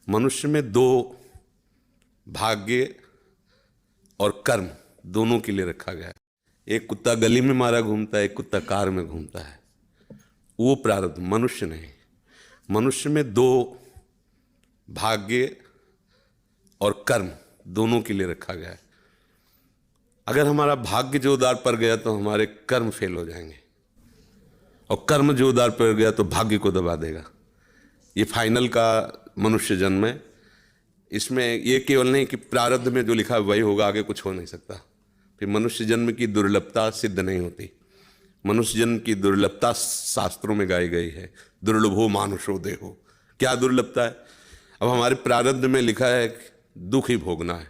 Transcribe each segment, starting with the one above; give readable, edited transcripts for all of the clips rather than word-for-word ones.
मनुष्य में दो भाग्य और कर्म दोनों के लिए रखा गया है। एक कुत्ता गली में मारा घूमता है, एक कुत्ता कार में घूमता है। वो प्रारब्ध, मनुष्य नहीं। मनुष्य में दो भाग्य और कर्म दोनों के लिए रखा गया है। अगर हमारा भाग्य जो उदार पर गया तो हमारे कर्म फेल हो जाएंगे, और कर्म जो उदार पर गया तो भाग्य को दबा देगा। ये फाइनल का मनुष्य जन्म है। इसमें ये केवल नहीं कि प्रारब्ध में जो लिखा है वही होगा, आगे कुछ हो नहीं सकता। फिर मनुष्य जन्म की दुर्लभता सिद्ध नहीं होती। मनुष्य जन्म की दुर्लभता शास्त्रों में गाई गई है। दुर्लभो मानुषो देहो। क्या दुर्लभता है? अब हमारे प्रारब्ध में लिखा है कि दुख ही भोगना है,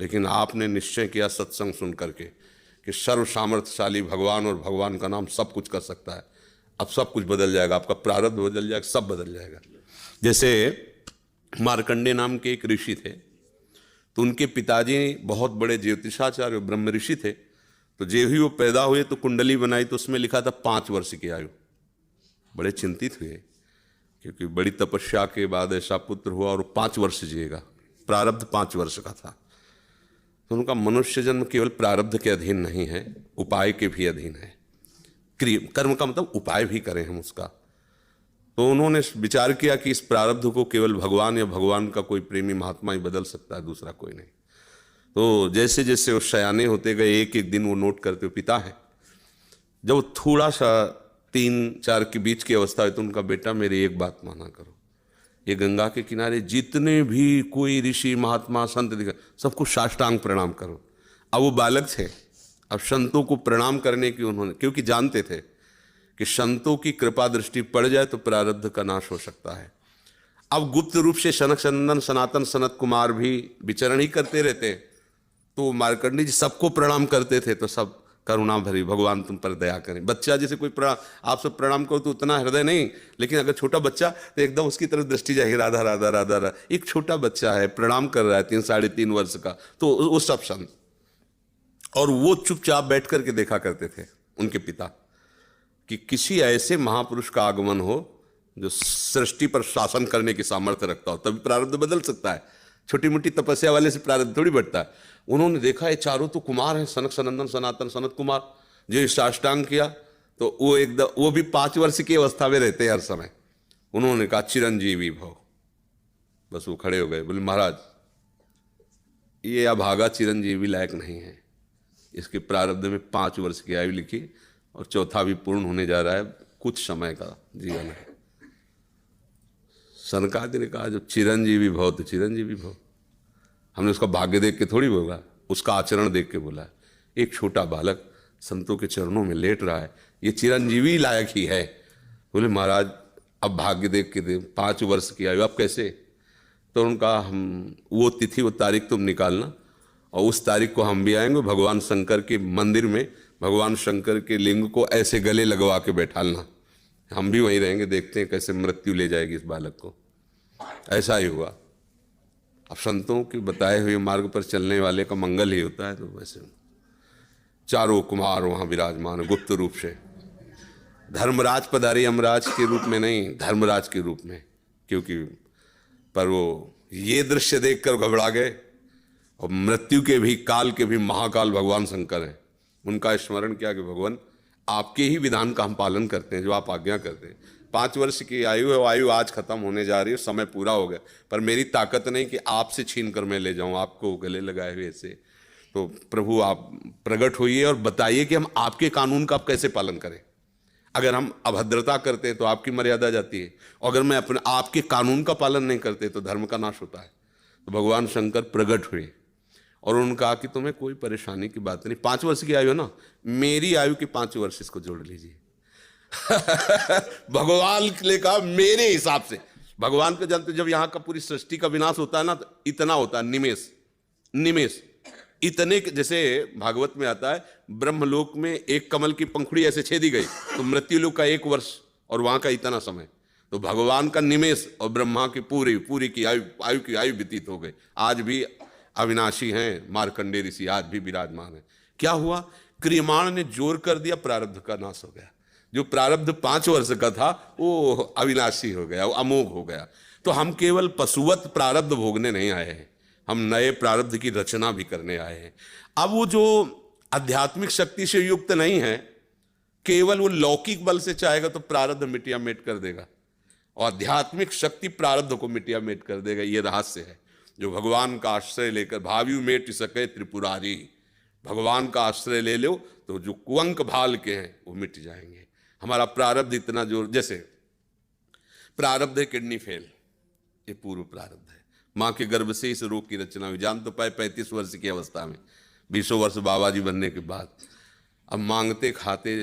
लेकिन आपने निश्चय किया सत्संग सुन करके कि सर्व सामर्थ्यशाली भगवान और भगवान का नाम सब कुछ कर सकता है। अब सब कुछ बदल जाएगा, आपका प्रारब्ध बदल जाएगा, सब बदल जाएगा। जैसे मार्कंडे नाम के एक ऋषि थे, तो उनके पिताजी बहुत बड़े ज्योतिषाचार्य ब्रह्म ऋषि थे। तो जो ही वो पैदा हुए तो कुंडली बनाई, तो उसमें लिखा था 5 वर्ष की आयु। बड़े चिंतित हुए, क्योंकि बड़ी तपस्या के बाद ऐसा पुत्र हुआ और 5 वर्ष जिएगा। प्रारब्ध 5 वर्ष का था। तो उनका मनुष्य जन्म केवल प्रारब्ध के अधीन नहीं है, उपाय के भी अधीन है। कर्म का मतलब उपाय भी करें हम उसका। तो उन्होंने विचार किया कि इस प्रारब्ध को केवल भगवान या भगवान का कोई प्रेमी महात्मा ही बदल सकता है, दूसरा कोई नहीं। तो जैसे जैसे वो सयाने होते गए, एक एक दिन वो नोट करते, पिता है, जब थोड़ा सा 3-4 के बीच की अवस्था है तो उनका, बेटा मेरी एक बात माना करो, ये गंगा के किनारे जितने भी कोई ऋषि महात्मा संत दिखा, सबको साष्टांग प्रणाम करो। अब वो बालक थे, अब संतों को प्रणाम करने की उन्होंने, क्योंकि जानते थे कि संतों की कृपा दृष्टि पड़ जाए तो प्रारब्ध का नाश हो सकता है। अब गुप्त रूप से सनक सनंदन सनातन सनत कुमार भी विचरण ही करते रहते, तो मार्कंडी जी सबको प्रणाम करते थे। तो सब करुणा भरी, भगवान तुम पर दया करें। बच्चा जैसे कोई आप सब प्रणाम करो तो उतना हृदय नहीं, लेकिन अगर छोटा बच्चा तो एकदम उसकी तरफ दृष्टि जाएगी, राधा राधा राधा राधा। एक छोटा बच्चा है, प्रणाम कर रहा है 3-3.5 वर्ष का, तो वो सब संत, और वो चुपचाप बैठ करके देखा करते थे उनके पिता कि किसी ऐसे महापुरुष का आगमन हो जो सृष्टि पर शासन करने की सामर्थ्य रखता हो, तभी प्रारब्ध बदल सकता है। छोटी मोटी तपस्या वाले से प्रारब्ध थोड़ी बढ़ता है। उन्होंने देखा ये चारों तो कुमार हैं, सनक सनंदन सनातन सनत कुमार, जो साष्टांग किया तो वो एकदम, वो भी 5 वर्ष की अवस्था में रहते हैं हर समय। उन्होंने कहा चिरंजीवी भव। बस वो खड़े हो गए, बोले महाराज ये अभागा चिरंजीवी लायक नहीं है, इसके प्रारब्ध में 5 वर्ष की आयु लिखी और चौथा भी पूर्ण होने जा रहा है, कुछ समय का जीवन है। सनकादि ने कहा जब चिरंजीवी भव तो चिरंजीवी भव। हमने उसका भाग्य देख के थोड़ी बोला, उसका आचरण देख के बोला। एक छोटा बालक संतों के चरणों में लेट रहा है, ये चिरंजीवी लायक ही है। बोले महाराज अब भाग्य देख के दे, 5 वर्ष की आयु, अब कैसे? तो उनका, हम वो तिथि वो तारीख तुम निकालना, और उस तारीख को हम भी आएंगे भगवान शंकर के मंदिर में, भगवान शंकर के लिंग को ऐसे गले लगवा के बैठालना, हम भी वहीं रहेंगे, देखते हैं कैसे मृत्यु ले जाएगी इस बालक को। ऐसा ही हुआ। अब संतों के बताए हुए मार्ग पर चलने वाले का मंगल ही होता है। तो वैसे चारों कुमार वहाँ विराजमान गुप्त रूप से। धर्मराज पधारे, यमराज के रूप में नहीं, धर्मराज के रूप में, क्योंकि पर वो ये दृश्य देखकर घबरा गए। और मृत्यु के भी, काल के भी महाकाल भगवान शंकर हैं। उनका स्मरण किया कि भगवान आपके ही विधान का हम पालन करते हैं, जो आप आज्ञा करते हैं। 5 वर्ष की आयु है, वो आयु आज खत्म होने जा रही है, समय पूरा हो गया, पर मेरी ताकत नहीं कि आपसे छीन कर मैं ले जाऊं आपको गले लगाए हुए से। तो प्रभु आप प्रकट होइए और बताइए कि हम आपके कानून का आप कैसे पालन करें। अगर हम अभद्रता करते हैं तो आपकी मर्यादा जाती है, और अगर मैं अपने आपके कानून का पालन नहीं करते तो धर्म का नाश होता है। तो भगवान शंकर प्रकट हुए और उन्होंने कहा कि तुम्हें कोई परेशानी की बात नहीं, 5 वर्ष की आयु है ना, मेरी आयु के 5 वर्ष इसको जोड़ लीजिए। भगवान ने कहा मेरे हिसाब से। भगवान को जानते, जब यहाँ का पूरी सृष्टि का विनाश होता है ना, तो इतना होता है, निमेष निमेष इतने, जैसे भागवत में आता है ब्रह्मलोक में एक कमल की पंखुड़ी ऐसे छेदी गई तो मृत्यु लोक का 1 वर्ष और वहां का इतना समय। तो भगवान का निमेष और ब्रह्मा की पूरी की आयु व्यतीत हो गई। आज भी अविनाशी हैं मार्कंडे ऋषि, आज भी विराजमान है। क्या हुआ? क्रियमाण ने जोर कर दिया, प्रारब्ध का नाश हो गया। जो प्रारब्ध 5 वर्ष का था वो अविनाशी हो गया, वो अमोघ हो गया। तो हम केवल पशुवत प्रारब्ध भोगने नहीं आए हैं, हम नए प्रारब्ध की रचना भी करने आए हैं। अब वो जो आध्यात्मिक शक्ति से युक्त नहीं है, केवल वो लौकिक बल से चाहेगा तो प्रारब्ध मिटिया मेट कर देगा, और आध्यात्मिक शक्ति प्रारब्ध को मिटिया मेट कर देगा। ये रहस्य है। जो भगवान का आश्रय लेकर भावी मेट सके त्रिपुरारी, भगवान का आश्रय ले लो तो जो कुअंक भाल के हैं वो मिट जाएंगे। हमारा प्रारब्ध इतना जोर, जैसे प्रारब्ध है किडनी फेल, ये पूर्व प्रारब्ध है। माँ के गर्भ से इस रोग की रचना हुई, जान तो पाए 35 वर्ष की अवस्था में, 20 वर्ष बाबा जी बनने के बाद। अब मांगते खाते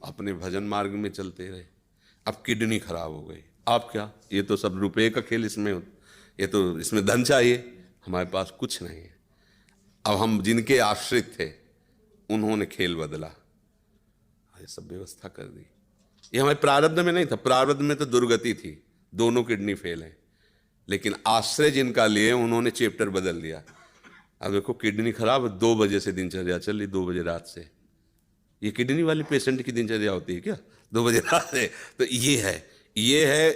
अपने भजन मार्ग में चलते रहे, अब किडनी खराब हो गई। आप क्या, ये तो सब रुपए का खेल इसमें, ये तो इसमें धन चाहिए, हमारे पास कुछ नहीं है। अब हम जिनके आश्रित थे उन्होंने खेल बदला, ये सब व्यवस्था कर दी। ये हमारे प्रारब्ध में नहीं था, प्रारब्ध में तो दुर्गति थी, दोनों किडनी फेल हैं, लेकिन आश्रय जिनका लिए उन्होंने चैप्टर बदल दिया। अब देखो किडनी खराब, 2 बजे से दिनचर्या चल रही, 2 बजे रात से। ये किडनी वाले पेशेंट की दिनचर्या होती है क्या 2 बजे रात से? तो ये है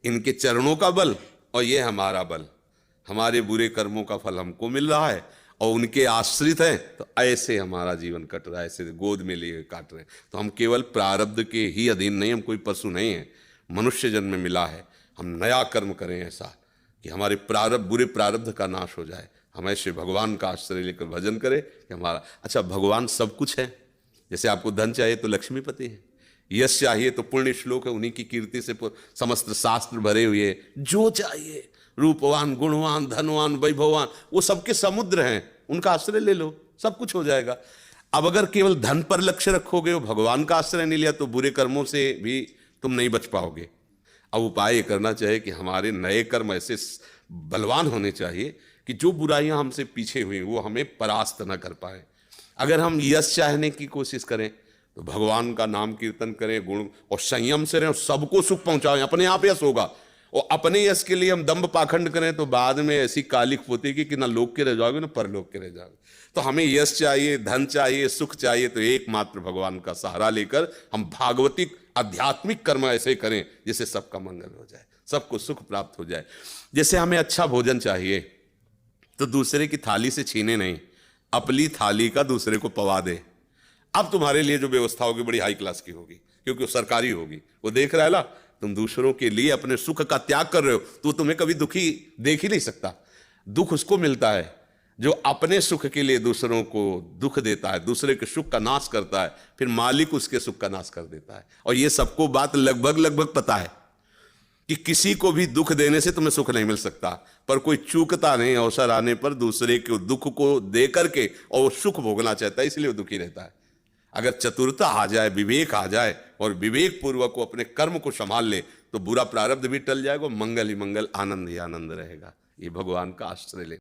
इनके चरणों का बल, और ये हमारा बल। हमारे बुरे कर्मों का फल हमको मिल रहा है, और उनके आश्रित हैं, तो ऐसे हमारा जीवन कट रहा है, ऐसे गोद में लिए काट रहे हैं। तो हम केवल प्रारब्ध के ही अधीन नहीं, हम कोई पशु नहीं है, मनुष्य जन्म में मिला है। हम नया कर्म करें ऐसा कि हमारे प्रारब्ध, बुरे प्रारब्ध का नाश हो जाए। हम ऐसे भगवान का आश्रय लेकर भजन करें कि हमारा, अच्छा भगवान सब कुछ है। जैसे आपको धन चाहिए तो लक्ष्मीपति है, यश चाहिए तो पुण्य श्लोक है, उन्हीं की कीर्ति से समस्त शास्त्र भरे हुए। जो चाहिए, रूपवान, गुणवान, धनवान, वैभववान, वो सबके समुद्र हैं, उनका आश्रय ले लो, सब कुछ हो जाएगा। अब अगर केवल धन पर लक्ष्य रखोगे, वो भगवान का आश्रय नहीं लिया, तो बुरे कर्मों से भी तुम नहीं बच पाओगे। अब उपाय ये करना चाहिए कि हमारे नए कर्म ऐसे बलवान होने चाहिए कि जो बुराइयां हमसे पीछे हुई वो हमें परास्त न कर पाए। अगर हम यश चाहने की कोशिश करें तो भगवान का नाम कीर्तन करें, गुण और संयम से रहें, सबको सुख पहुंचाएं, अपने आप यश होगा। और अपने यश के लिए हम दंभ पाखंड करें तो बाद में ऐसी कालिक पोतेगी कि ना लोक के रह जाओगे ना परलोक के रह जाओगे। तो हमें यश चाहिए, धन चाहिए, सुख चाहिए, तो एकमात्र भगवान का सहारा लेकर हम भागवतिक आध्यात्मिक कर्म ऐसे करें जिससे सबका मंगल हो जाए, सबको सुख प्राप्त हो जाए। जैसे हमें अच्छा भोजन चाहिए तो दूसरे की थाली से छीने नहीं, अपनी थाली का दूसरे को पवा दे। अब तुम्हारे लिए जो व्यवस्था होगी बड़ी हाई क्लास की होगी, क्योंकि वो सरकारी होगी। वो देख रहा है ना, तुम दूसरों के लिए अपने सुख का त्याग कर रहे हो, तो तुम्हें कभी दुखी देख ही नहीं सकता। दुख उसको मिलता है जो अपने सुख के लिए दूसरों को दुख देता है, दूसरे के सुख का नाश करता है, फिर मालिक उसके सुख का नाश कर देता है। और ये सबको बात लगभग पता है कि किसी को भी दुख देने से तुम्हें सुख नहीं मिल सकता, पर कोई चूकता नहीं अवसर आने पर दूसरे के दुख को दे करके, और वो सुख भोगना चाहता है, इसलिए वो दुखी रहता है। अगर चतुरता आ जाए, विवेक आ जाए, और विवेक पूर्वक को अपने कर्म को संभाल ले, तो बुरा प्रारब्ध भी टल जाएगा, मंगल ही मंगल, आनंद ही आनंद रहेगा। ये भगवान का आश्रय ले।